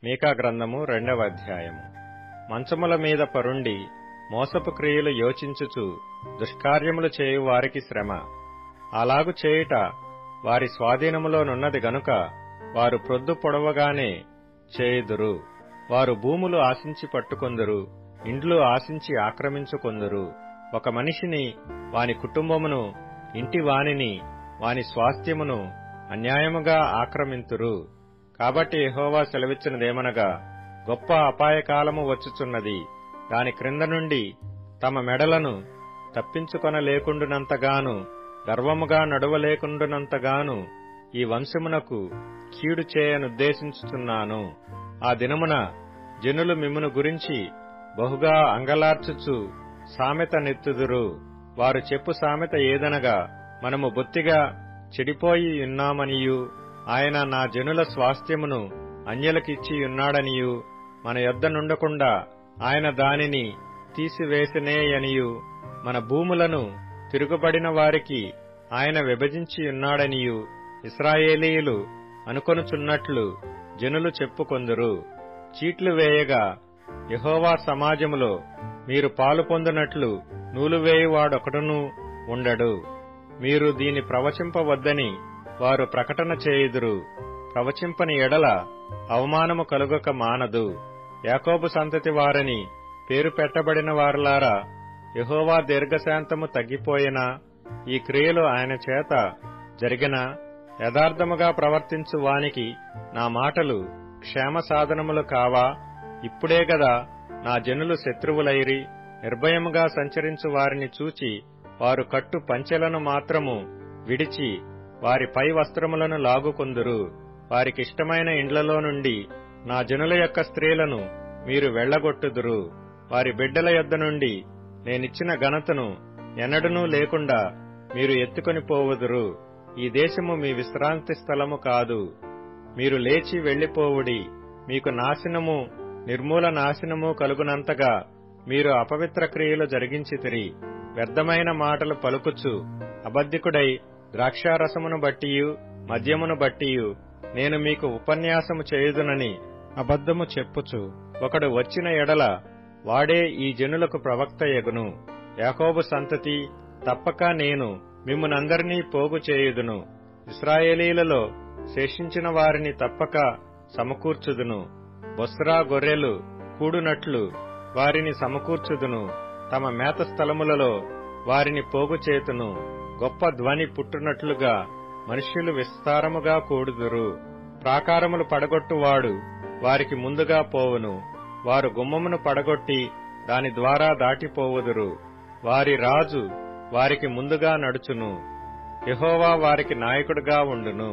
మీకా గ్రంథము 2వ అధ్యాయము. మంచముల మీద పరుండి మోసపు క్రియలు యోచించుచు దుష్కార్యములు చేయు వారికి శ్రమ. అలాగు చేయుట వారి స్వాధీనములోనున్నది గనుక వారు ప్రొద్దు పొడవగానే చేయుదురు. వారు భూములు ఆశించి పట్టుకొందురు, ఇండ్లు ఆశించి ఆక్రమించుకొందురు. ఒక మనిషిని, వాని కుటుంబమును, ఇంటి వానిని, వాని స్వాస్థ్యమును అన్యాయముగా ఆక్రమింతురు. కాబట్టి యెహోవా సెలవిచ్చినదేమనగా, గొప్ప అపాయకాలము వచ్చుచున్నది. దాని క్రింద నుండి తమ మెడలను తప్పించుకొనలేకుండునంతగాను, గర్వముగా నడువలేకుండునంతగాను ఈ వంశమునకు కీడు చేయనుద్దేశించుచున్నాను. ఆ దినమున జనులు మిమ్మును గురించి బహుగా అంగలార్చుచు సామెత నెత్తుదురు. వారు చెప్పు సామెత ఏదనగా, మనము బొత్తిగా చెడిపోయి ఉన్నామనియు, ఆయన నా జనుల స్వాస్థ్యమును అన్యులకిచ్చియున్నాడనియు, మన యొద్ద నుండకుండా ఆయన దానిని తీసివేసినేయనియు, మన భూములను తిరుగుబడిన వారికి ఆయన విభజించియున్నాడనియు ఇశ్రాయేలీయులు అనుకొనుచున్నట్లు జనులు చెప్పుకొందురు. చీట్లు వేయగా యెహోవా సమాజములో మీరు పాలు పొందునట్లు నూలువేయువాడొకడునూ ఉండడు. మీరు దీని ప్రవచింపవద్దని వారు ప్రకటన చేయుదురు. ప్రవచింపని ఎడల అవమానము కలుగక మానదు. యాకోబు సంతతి వారని పేరు పెట్టబడిన వారలారా, యెహోవా దీర్ఘశాంతము తగ్గిపోయినా, ఈ క్రియలు ఆయన చేత జరిగిన యథార్థముగా ప్రవర్తించు వానికి నా మాటలు క్షేమ సాధనములు కావా? ఇప్పుడే గదా నా జనులు శత్రువులైరి. నిర్భయముగా సంచరించు వారిని చూచి వారు కట్టు పంచెలను మాత్రము విడిచి వారి పై వస్త్రములను లాగుకొందురు. వారికిష్టమైన ఇండ్లలో నుండి నా జనుల యొక్క స్త్రీలను మీరు వెళ్లగొట్టుదురు. వారి బిడ్డల యొద్ద నుండి నేనిచ్చిన ఘనతను ఎన్నడనూ లేకుండా మీరు ఎత్తుకొని పోవుదురు. ఈ దేశము మీ విశ్రాంతి స్థలము కాదు. మీరు లేచి వెళ్లిపోవుడి. మీకు నాశనము, నిర్మూల నాశనము కలుగునంతగా మీరు అపవిత్ర క్రియలు జరిగించితిరి. వ్యర్థమైన మాటలు పలుకుచు అబద్ధికుడై ద్రాక్షారసమును బట్టియు మద్యమును బట్టియు నేను మీకు ఉపన్యాసము చేయుదునని అబద్ధము చెప్పుచు ఒకడు వచ్చిన ఎడల వాడే ఈ జనులకు ప్రవక్త యగును. యాకోబు సంతతి, తప్పక నేను మిమ్మునందరినీ పోగు చేయుదును. ఇశ్రాయేలీలలో శేషించిన వారిని తప్పక సమకూర్చుదును. బొస్రా గొర్రెలు కూడునట్లు వారిని సమకూర్చుదును. తమ మేత స్థలములలో వారిని పోగు చేతును. గొప్ప ధ్వని పుట్టునట్లుగా మనుష్యులు విస్తారముగా కూడుదురు. ప్రాకారములు పడగొట్టువాడు వారికి ముందుగా పోవును. వారు గుమ్మమును పడగొట్టి దాని ద్వారా దాటిపోవుదురు. వారి రాజు వారికి ముందుగా నడుచును. యెహోవా వారికి నాయకుడుగా ఉండును.